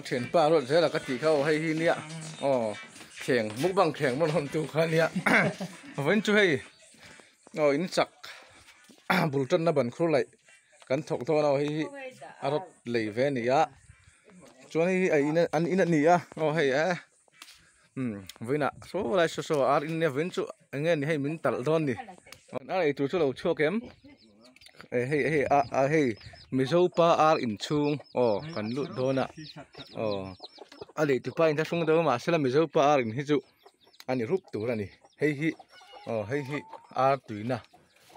thiền pa rồi thế là cái tỷ khâu hay hi nia kheng muk bang kheng mon hon tu khan nia vẫn chú hay in chak bul chân na ban khru lại kan thok tho nào hi arot lei ve nia chuan hi ai in nia hay với nè số lại số ar inven chu nghe ni hay min tal don ni ai tu chu lo chua kem hey mizo pa ar in chung kan lut dona ali tu pa in ta sung do ma sela mizo pa ar in hi chu ani rup tu rani hi ar tuina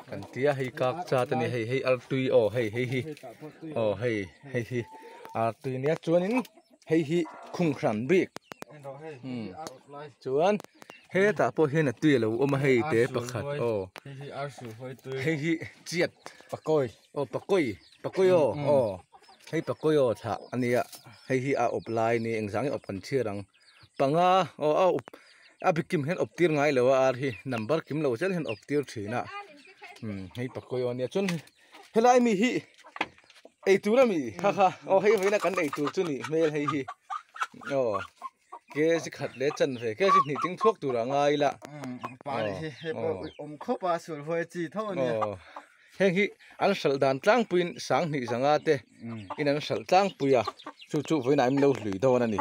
kan tia hei kak cha tani hei ar tui hei ar tui nia chuanin hei khung khran bik chuan he ta po hian a tui lo oma hei te pakhat hei chiat pakoi pakoi hei pakoi tha ania hei a oplai ni engzang op kan thirang panga a bikim hen op tir ngai lo ar hi number kim lo chel hen op tir thina hei pakoi ania chun helai mi hi ei tura mi ha hei hoina kan ei tur chu ni mel hei hi cái gì khát lẽ chân phải cái gì nhị tiếng thuốc tủ là ngay là khóc ba sủi hơi chỉ thôi nè hèn hi anh sẵn đàn trang pin sáng nhị sáng à thế in anh sẵn trang pin à chú với nãy mình lâu lười đâu nè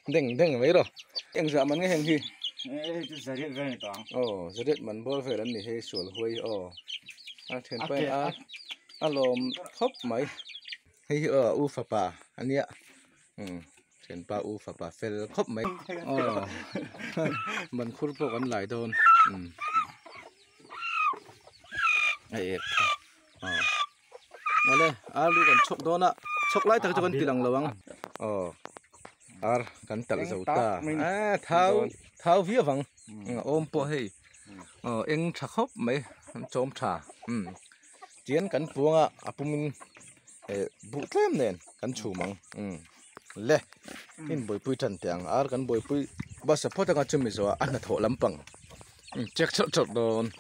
đừng mấy rồi anh giờ mình cái hèn hi giờ điện về toàn giờ điện mình bỏ về lần này hay sủi hơi thiền quen lom khóc mấy hay u phà pa anh nhỉ thiền pa u phà pa phèn khóc mấy mình khur bộ ăn lại đôn ai mà đây lu còn chọc đôn á chọc lại thằng cho con tilang lawang kan tal dầu ta thao vía vắng ôm po hay em chặt khóc mấy chôm trà chiến kan puanga apumin bu tlem nen kan chu mang le in boy pui tan tiang kan boy pui ba support ka chumi zo an na tho lampang check chot don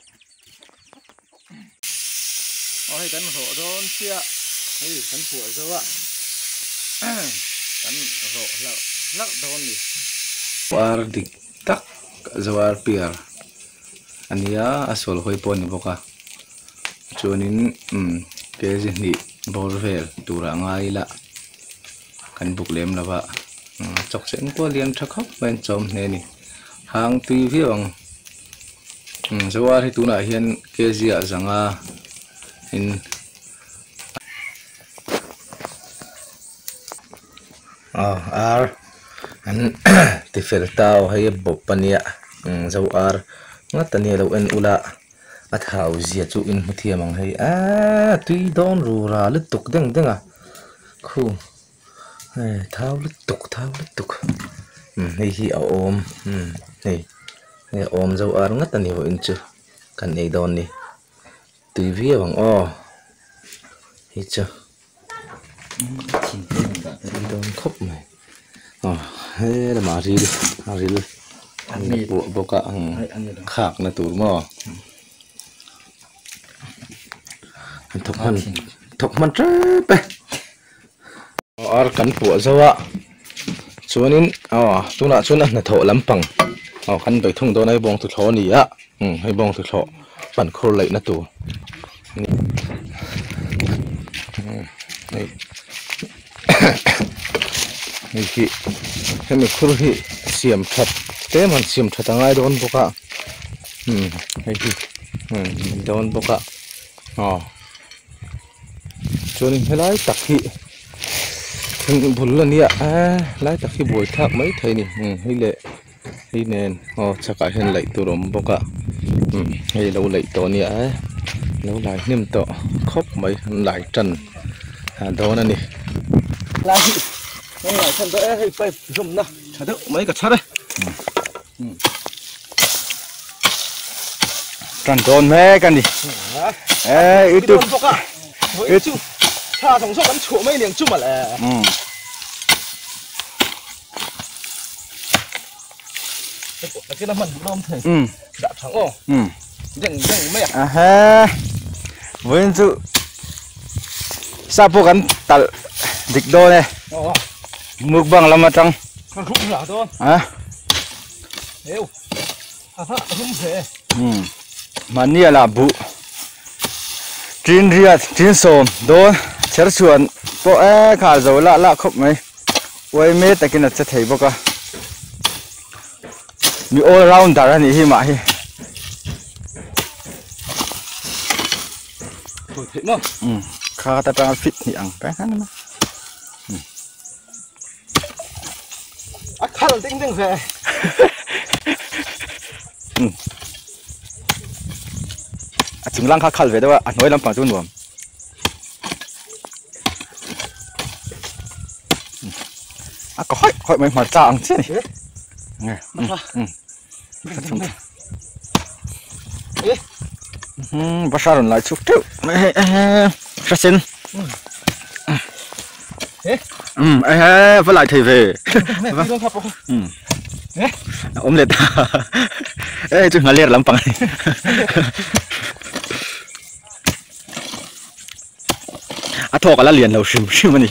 hay kan ro don sia hay kan pu zo wa kan ro lak don ni war dik tak zawar piar ania asol hoi pon boka chuanin ke ji ni bor vel tura ngai la kan buk lem lawa chok chen ko lian thakop ben chom ne ni hang tui viang zawar hi tuna hian ke ji a zanga in ar an ti fel tao hay bop pania zawar ngatani lo en ula athau zia chu in muthiam ang hei tui don ru ra lu tuk deng denga khu thau lu tuk hei hi a om hei om zawar ngatani ho in chu kan ei don ni tui vi bang hei chu don khop mai he la ma ri ani boka khak na tur mo thok man pe ar kan pu zawa chuanin tuna chuna na tho lampang kan bai thung do nai bong tu thlo ni a hei bong tu thlo pan khur lai na tu ni hi hemi khur hi siam that te man siam that angai don boka hei hi don boka chuanin helai tak hi thing bul la nia lai tak hi boi thak mai thei ni hi le hi nen chaka hen lai turom boka hei lo lai to nia lo lai nim to khop mai lai tran do na ni lai lai tran to hei pai zum na chadu mai ka chare tròn tròn mẹกันดิitu itu tha song so kan chu mai liang chu ma le cái nó mình lom thầy đã thắng dừng mấy với sự sao po kan tal dik do ne mukbang lama trăng con rụng là thôi à đều rụng thế mà nia là bụ chín riết chín sôm đó chở chuồn bộ khá dấu lạ khóc mấy ôi mê ta kia nó sẽ thấy bốc à mi all round đã này hi mà hi thế mà khá ta trang fit ni ang cái hắn mà khăn tinh tinh về chúng lang khá về đó nói làm phẳng chút nữa có hỏi mấy mà chàng chứ này nghe bắt sao lại chút chút rất xin phải lại thì về ôm lên ê chúng nó liệt lắm bằng à thọ cả là liền đầu xỉu xỉu mà nhỉ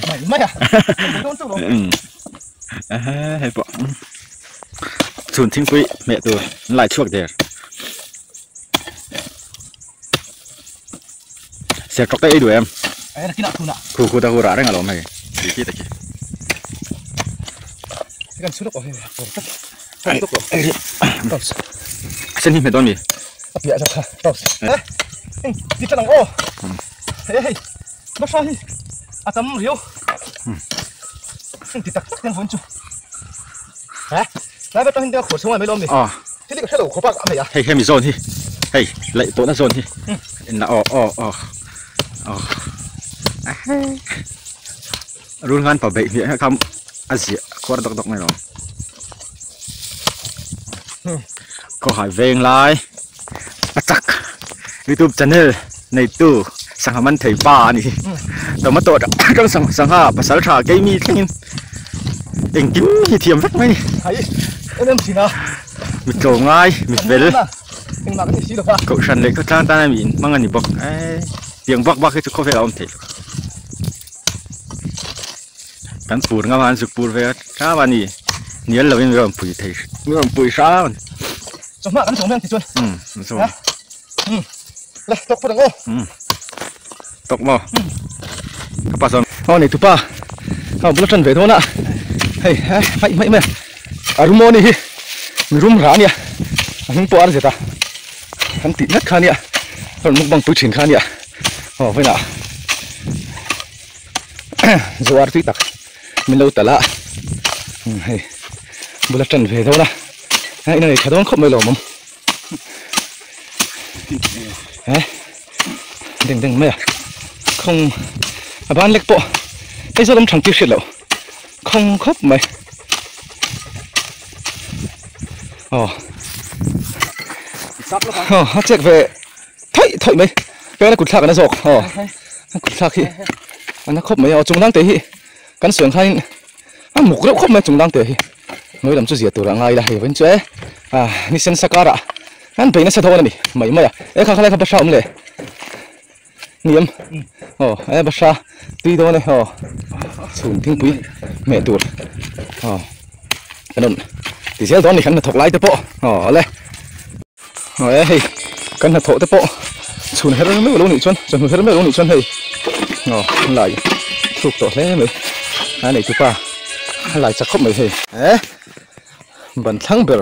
hay bỏ chuồn thinh quý mẹ tôi lại chuộc để sẽ có cái đuổi em khu ta khu rã đấy ngả lắm mày đi kia kia cái suốt rồi xin đi mẹ tôi mì bịa ra tao đi cho thằng ô bắt sao đi tấm riêu thì tắc cái vốn chú hả lại bắt đầu khổ sống mấy lom đi thế thì cái đầu khổ bạc mày à hey hey mì zone đi hey lại tổ nó zone đi là run gan bảo vệ miệng không ăn gì qua độc độc này rồi câu hỏi về lại bắt chắc YouTube channel này tu sang hàm ăn thầy ba này tao mất tội trong sang ha bắt sáu trà cây mi thanh đỉnh kín thì thiềm vắt mấy em chỉ nào mình cầu ngay mình về đấy em làm cái gì được không cậu săn lấy các trang ta này mình mang anh bọc tiếng bọc cái chút coffee là ông thấy cắn bùn ngắm ăn sụp bùn về cá vào nỉ nhớ là bên người bùi thấy người bùi sao chống mạng chống men thì chuột rồi này tóc phụ đằng ô tóc mò các bạn xong này tụi ba bữa chân về thôi nè hey mày mày room này mình room rã nè không bỏ ra gì ta hắn tịt nhất khá nè còn một bằng túi chỉnh khá nè với nào rồi ăn tắc mình lâu tả lạ bữa chân về thôi nè cái này khá không mấy lỗ mông đừng mày không bán lệch bộ cái số lâm chẳng tiêu xịt lỗ không khóc mày check về thôi mấy cái này cụt thạc nó rột cụt thạc khi nó khóc mấy chúng đang tế hi cắn sườn hay một cái khóc mấy chúng đang tế hi nói làm cho gì tụi ngay là hiểu vẫn chưa ni sen sakara anh bị nó sẽ thôi này mấy à khang khai bắt sao ông lệ niệm bắt sao tuy đó này sùn thiên quý mẹ tụt cái đó thì sẽ đó này khăn là thọc lái tới bộ lên khăn là thọ tới bộ sùn hết nó mới lông nị chân sùn hết nó mới lông nị chân hay lại thuộc tổ lên mới này chú ba lại chắc không mấy thì bản thắng bờ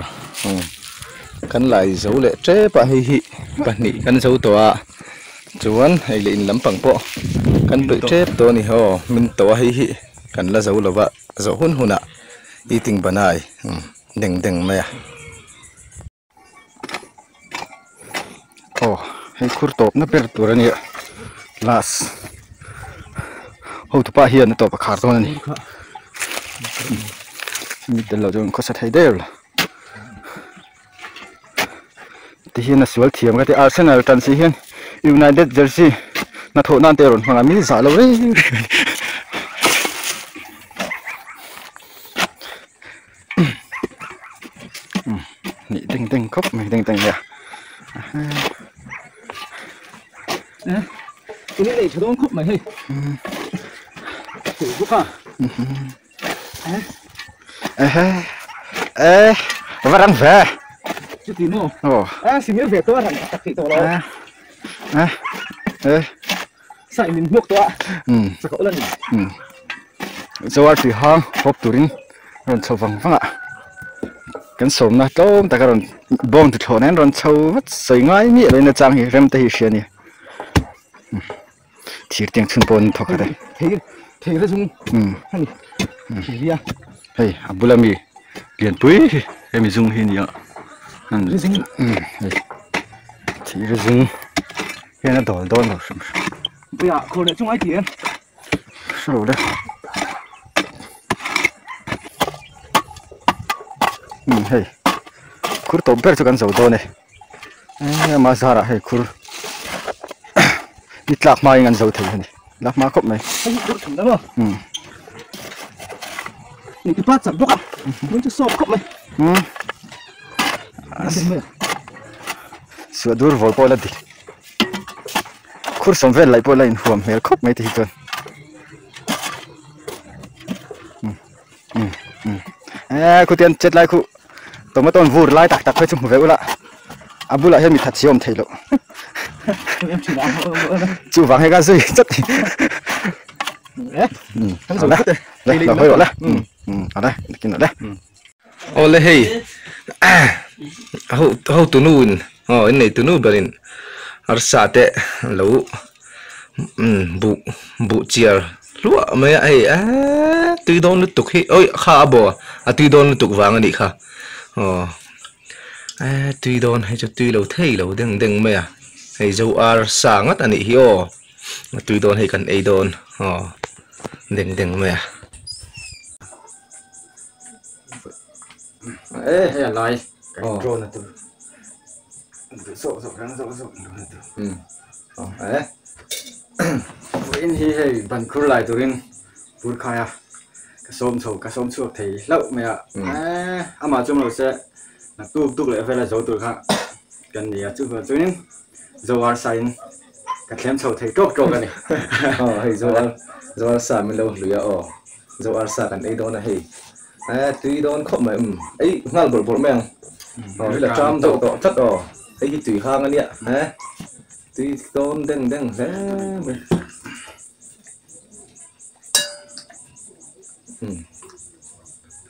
khăn lại dấu lệ chế bà hi bản nị khăn dấu tổ chuan hay lịn lắm bằng bộ khăn tự chế tổ này mình tổ hi khăn là dấu là vợ dấu hun ạ đi tình bản này đừng mẹ hay kurtop na per turani las tụi ba hiền tụi ba khát rồi này mình đến là chúng có sát hay đấy rồi thì hiền là sual thiam cái Arsenal trận si hiền United jersey na thọ nan tê rồi mà mình giả lâu đấy nị tinh khóc mày tinh nè cái này cho nó khóc mày hay thử giúp à và đang về chứ tí nữa ồ xin nhớ về tôi thằng tắc thị tôi đó sai mình buộc tôi sao cậu lần rồi thì hang hộp turin rồi sâu vàng vàng ạ cái sớm na tôm ta cái rồi bom thì thổi nên rồi sâu vắt sấy ngay mi lên là trang hi rem ta hi xia nè chỉ tiếng chun bồn thọc cái đấy thế là dùng chỉ đi à hey abulami liền túi em dùng hi nhỉ chỉ là dùng cái nó đổ đổ rồi bây giờ cô lại trong ai tiền sao đấy hey kur to ber cho kan zo do ne ma zara hey kur itlak mai ngan zo thei ni lak ma khop mai được thằng đó mà cái bát chặt bốc à muốn cho sọp khóc mày sửa dur vol pola đi kur som vel lại pola in huam mel khop mai thì ton ku tian chet lai ku tomaton vur lai tak tak phai chung ve ula abula he mi that siom thei lo em chỉ làm chu wang he ga zui chat thằng rồi đây là hơi rồi đấy ở đây kinh ở đây ole hey hậu tu nun anh này tu nun berin arsate lo bu chiar lúa mấy ai tùy đón nó tục hi ôi khá bò tùy đón nó tục vàng đi khá tùy đón hay cho tùy lâu thấy lâu đừng đừng mấy hay dâu sáng ngắt anh hi tùy đón hay cần ai đón đừng đừng mấy ê hay là lại cái drone là từ sổ răng sổ ấy in hi hay ban kur lại từ in bur khaya cái xôm chuột thì lâu mày ạ mà chung là sẽ là tu lại phải là dấu từ khác gần gì chứ vừa chứ nên dấu ar sign cái thêm sầu thì trộn cái này hay dấu ar sa mình lâu lười dấu ar sa cần ai đó là hay tùy đón không mà ấy ngal bor mèng là trăm độ độ chất ấy cái tùy hang anh ạ tùy đón đừng thế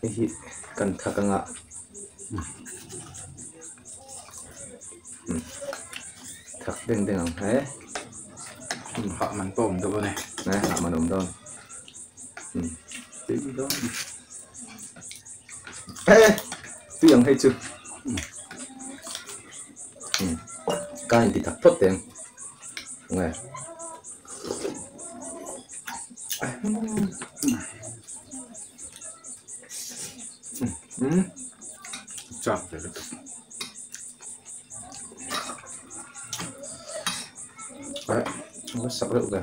cái cần thật căng ạ thật đừng không thế họ mình tôm được này họ mà đồng đón tùy đón tùy ăn hay chưa cái thì thật tốt tiền nghe chọn để đấy nó sắp được rồi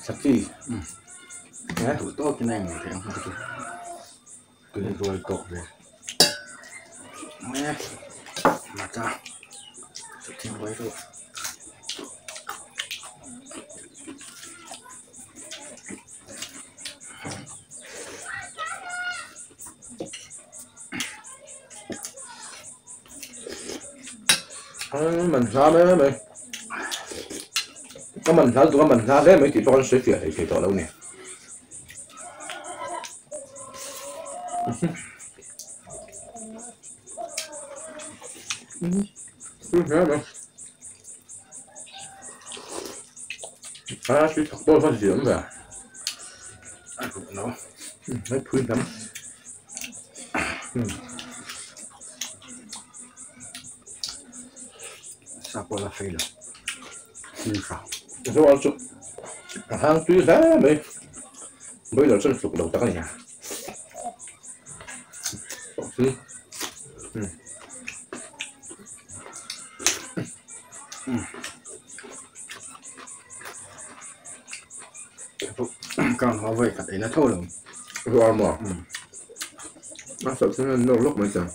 sắp gì đấy tụi tốt cái này thì không được cái này rồi cột về nghe mà cha chụp với rồi mình ra đấy mày có mình ra tụi mình ra đấy mấy chỉ con suy phiền thì tao đâu nè suy thật tôi phát triển về nó mấy phun lắm Sapola failure. Số ăn sụp hàng tuy giá mấy bây giờ sân sụp đầu tao nhà còn họ về cả đấy nó thôi rồi rồi ăn mà nó sợ sẽ nấu lúc mấy giờ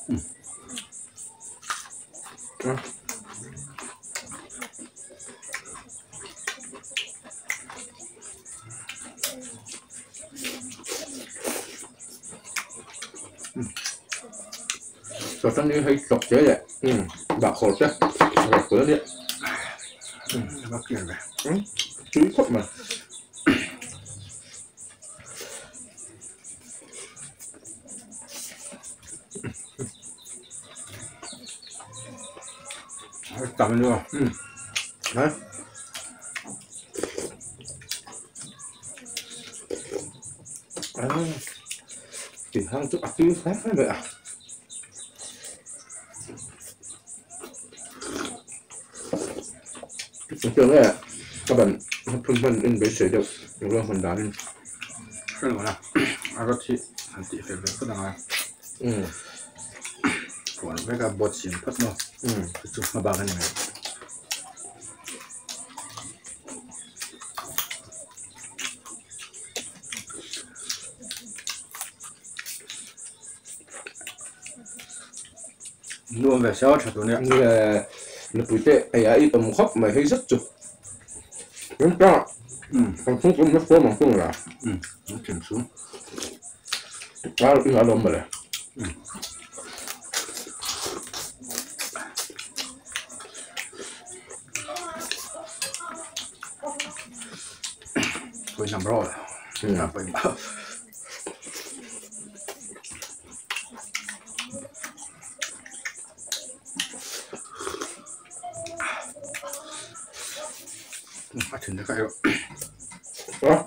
cho thân đi hay sọc chế vậy bạc khổ chứ bạc khổ đấy bác kia về chứ khóc mà cảm ơn luôn đấy chỉ hăng chút ác chứ khác vậy à trường này các bạn phân vân in bế sợi được rồi phần đá lên cái nào nào anh chị anh chị phải về cái nào còn với cả bột xỉn phát nó chụp mà bao cái này luôn về sau thật luôn như là nó bụi tệ ấy ấy tầm khóc mà hay rất chụp đúng chưa còn xuống cũng mất mà không là nó chuyển xuống quá là cái lồng mà này tôi nằm rồi nằm phải phát triển được cái đó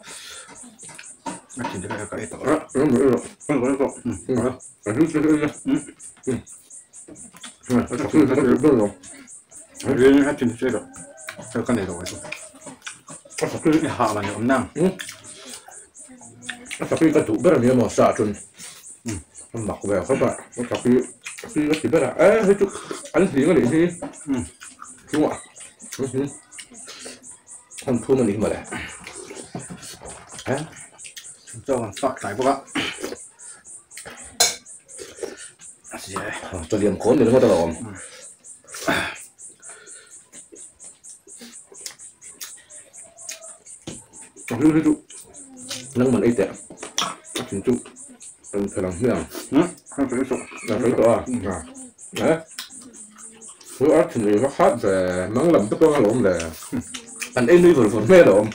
phát triển được cái đó đó nó mới được nó mới được nó rút ra rồi riêng phát triển được cái cái này rồi cái hạ mà nhổm năng tapi cái tủ bếp này mà xả chun mặc về các bạn tapi cái tủ bếp là hết chút anh thì cái gì đúng không không thua mình đi mà đấy cho con phát lại các bạn cho điểm khốn thì nó có tao làm hết chút nâng mình ấy tệ chính chút phải làm thế nào không phải số là cái đó đấy với ớt thì nó khác về món làm tất cả lộn là anh ấy nuôi vừa mê lộn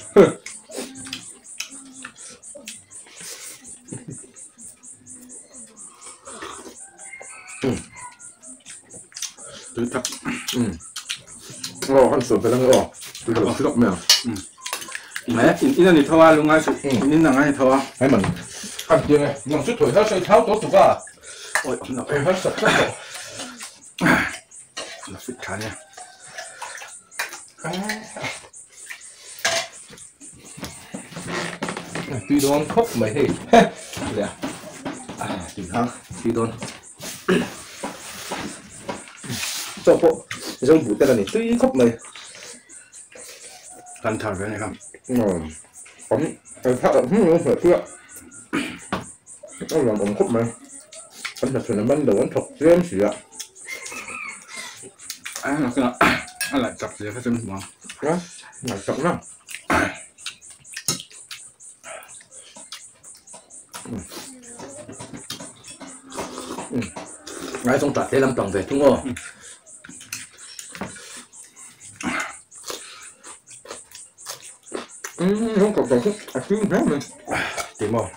tứ thập ăn sườn phải đang tôi được sữa mèo mẹ in này thua luôn ngay sự in là ngay thua hay mình ăn chưa nghe nằm suốt tuổi hết tháo tốt tụi cả ôi nó em hết sạch hết nó fit khá nha tuy đoan khóc mày thì tùy hăng tuy đoan cho bộ giống bụi tay này tuy khóc mày cẩn thận cái này không bấm cái thắt là không phải chưa nó làm ống khóc mày anh thật sự là ban đầu anh thuộc game gì ạ nó cái anh lại chặt gì cái chân mà đó là chậm lắm ngay xong chặt thế làm tròn về đúng không không còn còn thích chứ hết mình tìm không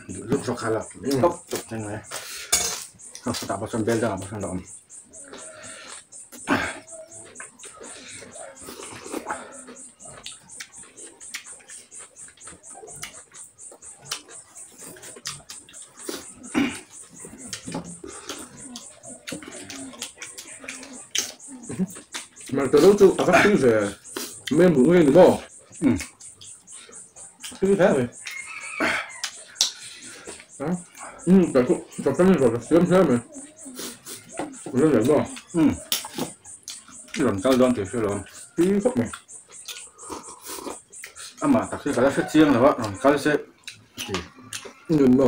lúc sau khai là tốc tốc nhanh này không tạo bao sân bên ra bao sân đòn mà từ lúc chú các thứ về men bụng nguyên đúng không thứ thế rồi đó cái cụ cho cái này rồi sớm thế mà nó là đúng không lần cao đoan thì sẽ lần tí khóc này mà thật sự cái sẽ chiên là vậy cái sẽ nhìn mà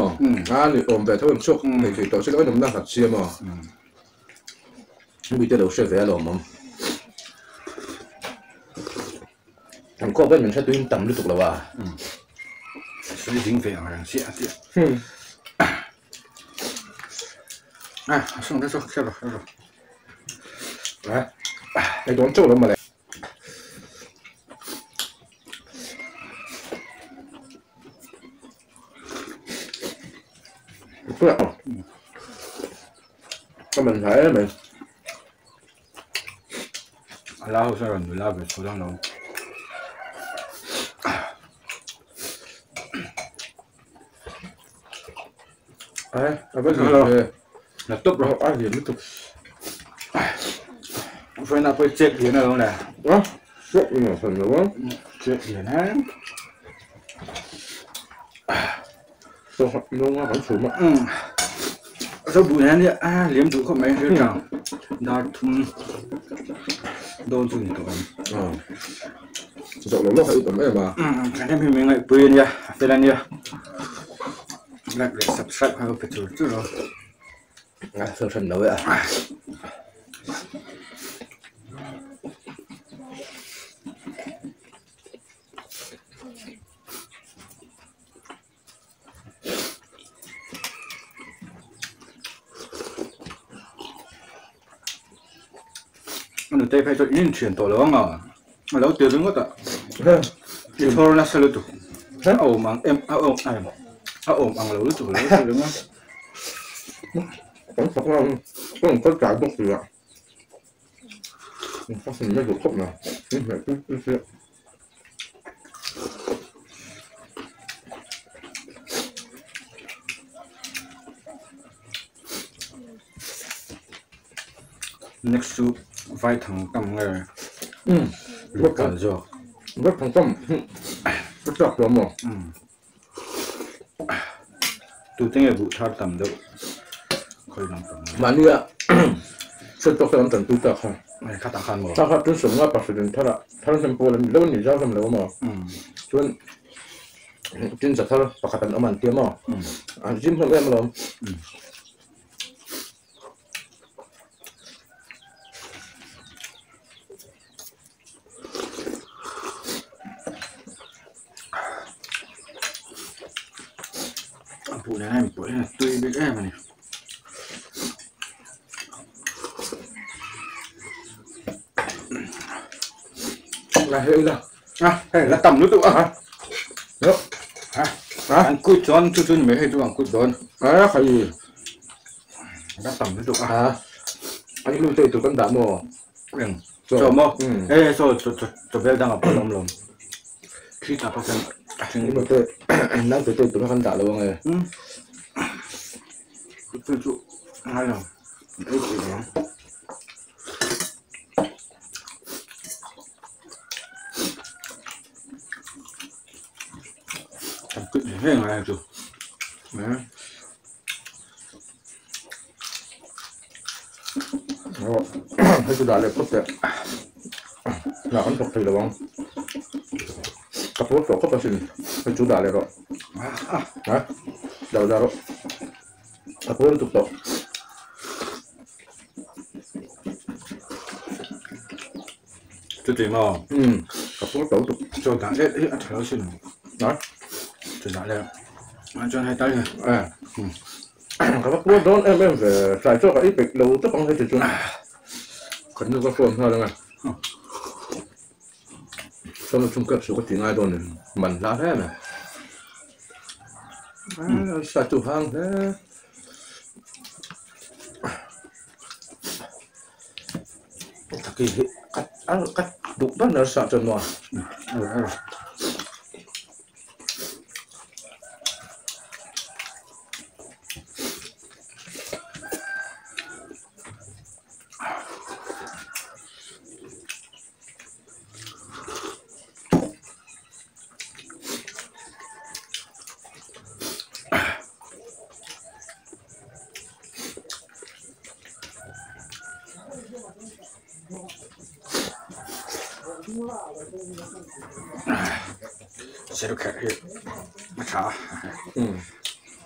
thì ôm về thôi sốc thì tôi sẽ nói nằm đang thật xia mà bây giờ đâu sẽ về rồi mà anh có bên mình sẽ tuyên tầm liên tục là cái dính về hàng xịa xịa xong rồi đấy cái đón trâu đâu mà lại cái mình thấy mình lao sao rồi lao về số đang đâu đấy bây giờ là tốt rồi ai điểm tiếp tục phải là phải chết gì nữa không nè đó sốt mà phần nữa chết gì nữa tôi học nó vẫn xuống mà sao bụi này à liếm tụi không mấy thế nào đào thun đôn thun tụi rộng lắm nó phải tầm em mà cái này mình lại quên nha đây là nha lại để subscribe hay phải chụp chứ rồi sơ sần đâu vậy à nó tay phải cho in chuyển tổ lớn à mà lâu tiêu đứng quá ta chỉ thôi là sao được tụi ôm bằng em ôm ôm bằng lâu tụi lâu tiêu đứng á cũng không có trả được gì ạ phát sinh mấy vụ khóc nào next to vài thằng cầm nghề rất cả rồi rất thành công rất chặt lắm mà tôi tính là vụ thao tầm đâu khơi lòng tầm mà như ạ sẽ cho cái tầm tu tập ha này khát ăn mà ta phát triển sống ngã bác sĩ thà là thà xem bộ lần lâu nhiều làm lâu mà chuyện tin chắc thà bác sĩ ông anh tiêm mà anh gym không em đâu vụ này tươi biết em này là hơi là hay là tầm nữa tụi à đó anh cút chọn chút mấy hay tụi anh cút chọn phải gì đã tầm nữa tụi anh lưu tây tụi con đã mua cho mò ê cho bé đang ở bên lòng lòng khi ta phát hiện nhưng mà tôi đang tụi tụi con đã luôn rồi tôi trụ hai rồi đấy chị đó làm cứ thế này rồi đấy thấy tôi đã lấy cốc đấy là ăn cốc thì là bông cốc cốc cốc cốc xin thấy chú đã lấy rồi đấy đầu ra rồi cốc cốc tục tục tôi tìm mà cốc cốc tục tục cho cả hết ăn thở xin đấy tôi đã lấy ăn cho hai tay rồi các bác buôn đón em về xài cho cái bịch lâu tất không thấy thì chúng cần được có phun thôi đâu nè xong rồi chung cấp số có tiếng ai đồn này mặn lá thế này xài chủ hàng thế cái cắt đục bắt nó sợ cho nó sẽ được khẽ nó khá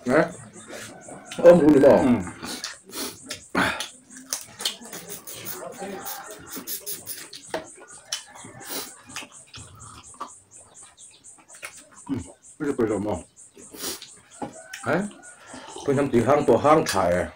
đấy ôm luôn đi bỏ bây giờ quay đầu màu hả tôi nhắm tí hang tổ hang thải à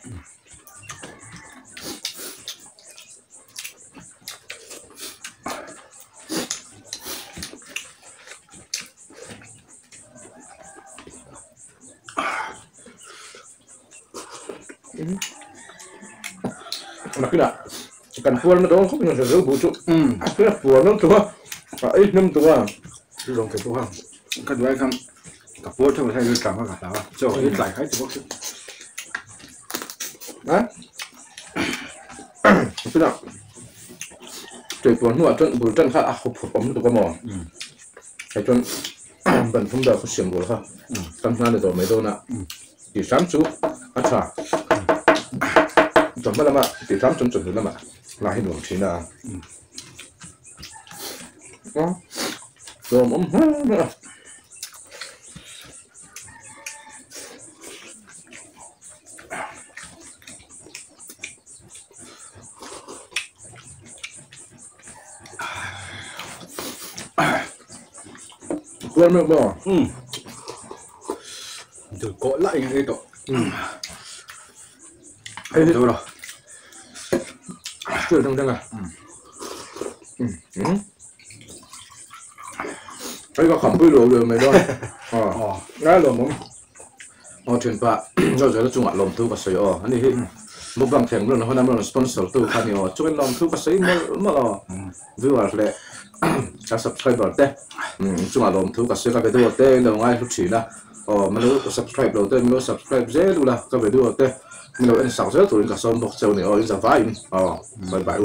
mà cái nào cần cuốn nó đó không phải là rượu bù trụ cái là cuốn nó thôi ít năm tuổi chứ không thể tu hàng cái đuôi không cặp bố cho người thay cảm cả đó cho ít lại cái thì bác sĩ đấy cái nào trời cuốn nuột chân bù chân khác hộp ống tụi con mò cái chân bẩn không được có xiềng bù ha tăng ra được mấy đô nè chỉ sáng chú ăn chả chuẩn lắm ạ chỉ sáng chuẩn lắm ạ lại đủ chín à đó rồi nữa quên mất bỏ từ cội lại như thế tổ hay thôi rồi chưa trong đây à cái có khẩm bươi lùa rồi mày đó cái lùa mông chuyện bạ rồi nó chung ạ lùm thu và sấy anh đi một bằng thèm luôn nó năm sponsor tu khá nhiều cho nên lùm thu và sấy mà viewer lệ các subscriber thế chung ạ lùm thu và sấy các video thế đâu ngay lúc chỉ là mình lúc subscribe đầu tiên mình lúc subscribe dễ luôn là các video thế mình lúc anh sáng giờ tụi anh cả xong một chiều này ở giờ vài bye bye